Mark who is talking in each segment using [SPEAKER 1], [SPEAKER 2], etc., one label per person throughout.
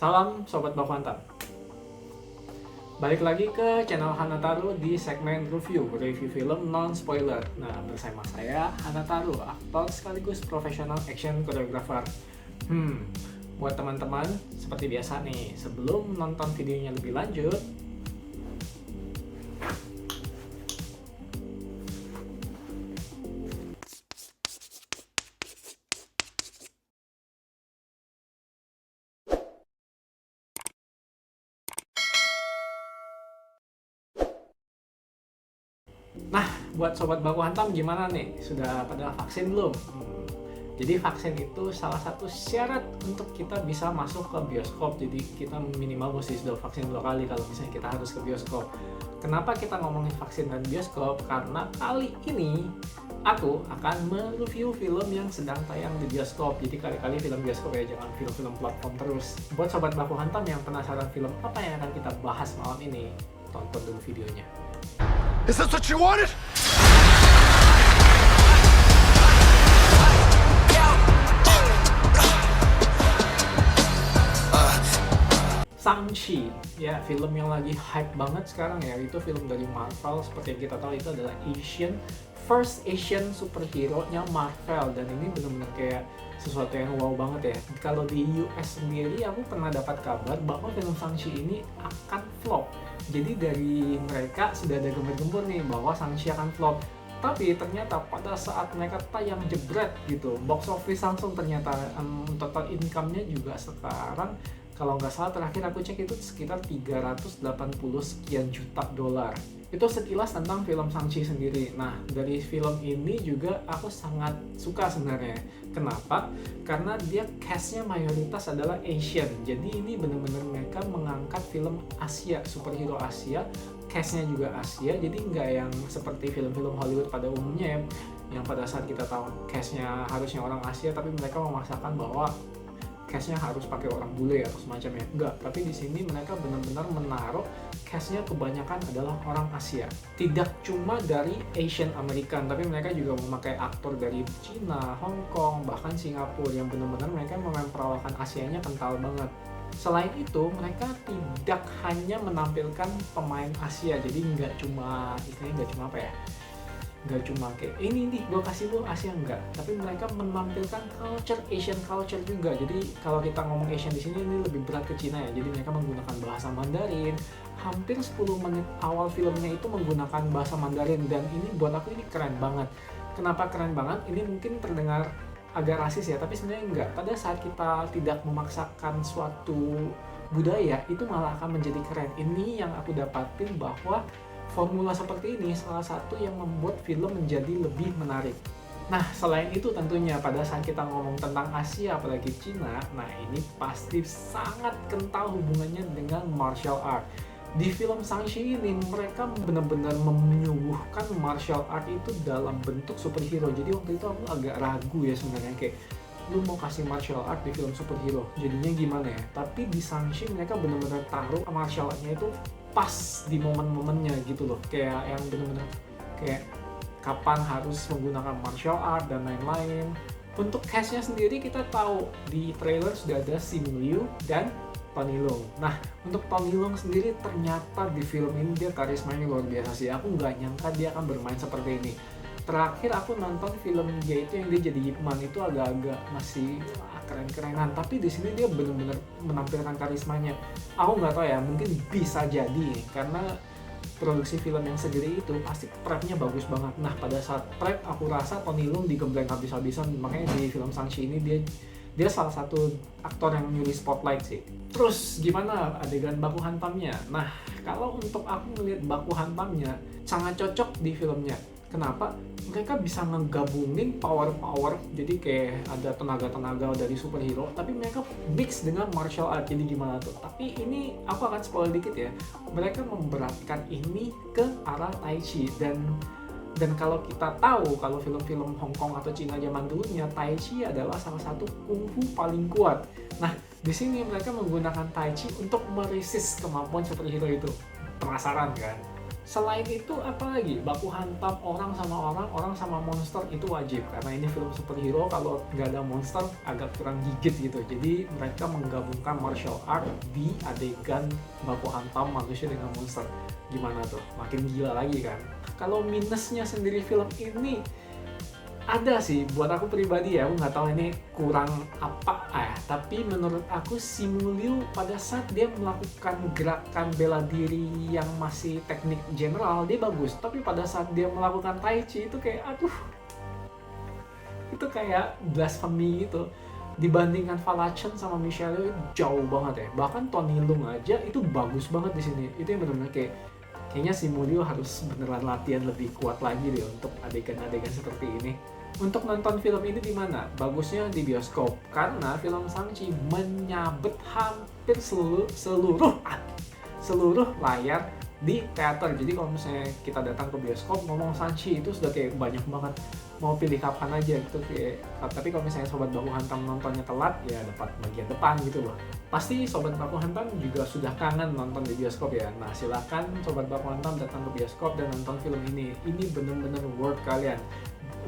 [SPEAKER 1] Salam Sobat Baku Hantam. Balik lagi ke channel Hanataru di segmen review film non-spoiler. Nah, bersama saya Hanataru, aktor sekaligus profesional action choreographer. Buat teman-teman, seperti biasa nih, sebelum nonton videonya lebih lanjut, nah, buat Sobat Baku Hantam gimana nih? Sudah pada vaksin belum? Jadi vaksin itu salah satu syarat untuk kita bisa masuk ke bioskop. Jadi kita minimal mesti sudah vaksin 2 kali kalau misalnya kita harus ke bioskop. Kenapa kita ngomongin vaksin dan bioskop? Karena kali ini aku akan mereview film yang sedang tayang di bioskop. Jadi kali-kali film bioskop ya, jangan film-film platform terus. Buat Sobat Baku Hantam yang penasaran film apa yang akan kita bahas malam ini, tonton dulu videonya.
[SPEAKER 2] Is this what you wanted?
[SPEAKER 1] Shang-Chi, ya film yang lagi hype banget sekarang ya, itu film dari Marvel. Seperti yang kita tahu itu adalah first Asian superhero-nya Marvel, dan ini benar-benar kayak sesuatu yang wow banget ya. Kalau di US sendiri aku pernah dapat kabar bahwa film Shang-Chi ini akan flop. Jadi dari mereka sudah ada gembar-gembor nih bahwa Shang-Chi akan flop. Tapi ternyata pada saat mereka tayang jebret gitu, box office langsung ternyata total income-nya juga sekarang, kalau nggak salah terakhir aku cek itu sekitar 380 sekian juta dolar. Itu sekilas tentang film Shang-Chi sendiri. Nah, dari film ini juga aku sangat suka sebenarnya. Kenapa? Karena dia cast-nya mayoritas adalah Asian. Jadi ini benar-benar mereka mengangkat film Asia, superhero Asia, cast-nya juga Asia. Jadi nggak yang seperti film-film Hollywood pada umumnya ya, yang pada saat kita tahu cast-nya harusnya orang Asia, tapi mereka memaksakan bahwa cast-nya harus pakai orang bule atau semacamnya. Enggak, tapi di sini mereka benar-benar menaruh cast-nya kebanyakan adalah orang Asia. Tidak cuma dari Asian American, tapi mereka juga memakai aktor dari Cina, Hong Kong, bahkan Singapura, yang benar-benar mereka memperawatkan Asianya kental banget. Selain itu, mereka tidak hanya menampilkan pemain Asia, jadi nggak cuma apa ya, nggak cuma kayak ini nih gue kasih lo Asia, enggak, tapi mereka menampilkan Asian culture juga. Jadi kalau kita ngomong Asian di sini ini lebih berat ke Cina ya, jadi mereka menggunakan bahasa Mandarin. Hampir 10 menit awal filmnya itu menggunakan bahasa Mandarin, dan ini buat aku ini keren banget. Kenapa keren banget? Ini mungkin terdengar agak rasis ya, tapi sebenarnya enggak. Pada saat kita tidak memaksakan suatu budaya, itu malah akan menjadi keren. Ini yang aku dapatin, bahwa formula seperti ini salah satu yang membuat film menjadi lebih menarik. Nah, selain itu tentunya pada saat kita ngomong tentang Asia, apalagi Cina, nah ini pasti sangat kental hubungannya dengan martial art. Di film Shang-Chi ini mereka benar-benar menyuguhkan martial art itu dalam bentuk superhero. Jadi waktu itu aku agak ragu ya sebenarnya, kayak lu mau kasih martial art di film superhero, jadinya gimana ya? Tapi di Shang-Chi mereka benar-benar taruh martial artnya itu pas di momen-momennya gitu loh, kayak yang benar-benar kayak kapan harus menggunakan martial art dan lain-lain. Untuk cast-nya sendiri kita tahu di trailer sudah ada Simu Liu dan Tony Leung. Nah, untuk Tony Leung sendiri ternyata di film ini dia karismanya luar biasa sih. Aku nggak nyangka dia akan bermain seperti ini. Terakhir aku nonton film dia itu yang dia jadi Ip Man, itu agak-agak masih keren-kerenan, tapi di sini dia benar-benar menampilkan karismanya. Aku nggak tahu ya, mungkin bisa jadi karena produksi film yang segede itu pasti prepnya bagus banget. Nah, pada saat prep aku rasa Tony Leung digembleng habis-habisan, makanya di film Shang-Chi ini dia salah satu aktor yang nyuri spotlight sih. Terus gimana adegan baku hantamnya? Nah, kalau untuk aku ngelihat baku hantamnya sangat cocok di filmnya. Kenapa? Mereka bisa ngegabungin power-power, jadi kayak ada tenaga-tenaga dari superhero, tapi mereka mix dengan martial art. Jadi gimana tuh? Tapi ini aku akan spoil dikit ya. Mereka memberatkan ini ke arah Tai Chi, dan kalau kita tahu kalau film-film Hong Kong atau Cina zaman dulunya, Tai Chi adalah salah satu kungfu paling kuat. Nah, di sini mereka menggunakan Tai Chi untuk meresist kemampuan superhero itu. Penasaran kan? Selain itu apalagi, baku hantam orang sama orang, orang sama monster itu wajib. Karena ini film superhero, kalau nggak ada monster agak kurang gigit gitu. Jadi mereka menggabungkan martial art di adegan baku hantam manusia dengan monster. Gimana tuh? Makin gila lagi kan? Kalau minusnya sendiri film ini, ada sih, buat aku pribadi ya, aku nggak tahu ini kurang apa tapi menurut aku Simu Liu pada saat dia melakukan gerakan bela diri yang masih teknik general dia bagus, tapi pada saat dia melakukan Tai Chi itu kayak aduh, itu kayak blasphemy gitu. Dibandingkan Falachon sama Michelle Yeoh jauh banget ya. Bahkan Tony Leung aja itu bagus banget di sini. Itu yang benar-benar kayaknya Simu Liu harus beneran latihan lebih kuat lagi deh untuk adegan-adegan seperti ini. Untuk nonton film ini di mana? Bagusnya di bioskop, karena film Shang-Chi menyabet hampir seluruh layar di teater. Jadi kalau misalnya kita datang ke bioskop ngomong Shang-Chi itu sudah kayak banyak banget, mau pilih kapan aja gitu kayak. Tapi kalau misalnya Sobat Baku Hantam nontonnya telat ya dapat bagian depan gitu loh. Pasti Sobat Baku Hantam juga sudah kangen nonton di bioskop ya. Nah silakan Sobat Baku Hantam datang ke bioskop dan nonton film ini. Ini bener-bener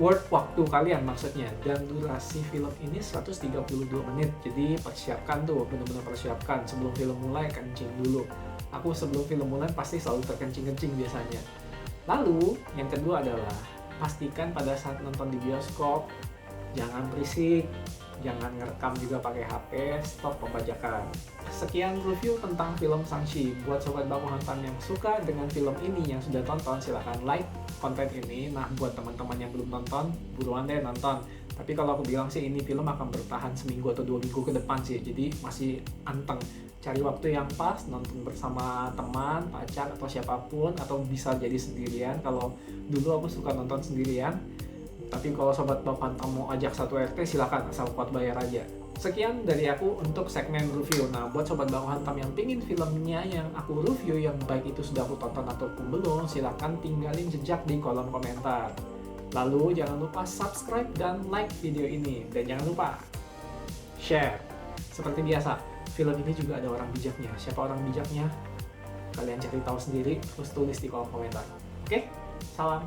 [SPEAKER 1] worth waktu kalian maksudnya. Dan durasi film ini 132 menit. Jadi persiapkan tuh, bener-bener persiapkan sebelum film mulai, kencing dulu. Aku sebelum film mulai pasti selalu terkencing-kencing biasanya. Lalu yang kedua adalah pastikan pada saat nonton di bioskop jangan berisik, jangan ngerekam juga pakai HP, stop pembajakan. Sekian review tentang film Shang-Chi. Buat Sobat Baku Hantam yang suka dengan film ini, yang sudah tonton, silahkan like konten ini. Nah buat teman-teman yang belum nonton, buruan deh nonton. Tapi kalau aku bilang sih ini film akan bertahan seminggu atau 2 minggu ke depan sih, jadi masih anteng. Cari waktu yang pas, nonton bersama teman, pacar, atau siapapun, atau bisa jadi sendirian. Kalau dulu aku suka nonton sendirian, tapi kalau Sobat Baku Hantam mau ajak satu RT silakan, asal kuat bayar aja. Sekian dari aku untuk segmen review. Nah buat Sobat Baku Hantam yang pingin filmnya yang aku review, yang baik itu sudah aku tonton ataupun belum, silakan tinggalin jejak di kolom komentar. Lalu jangan lupa subscribe dan like video ini, dan jangan lupa share. Seperti biasa, film ini juga ada orang bijaknya. Siapa orang bijaknya? Kalian cari tahu sendiri, terus tulis di kolom komentar. Oke? Salam.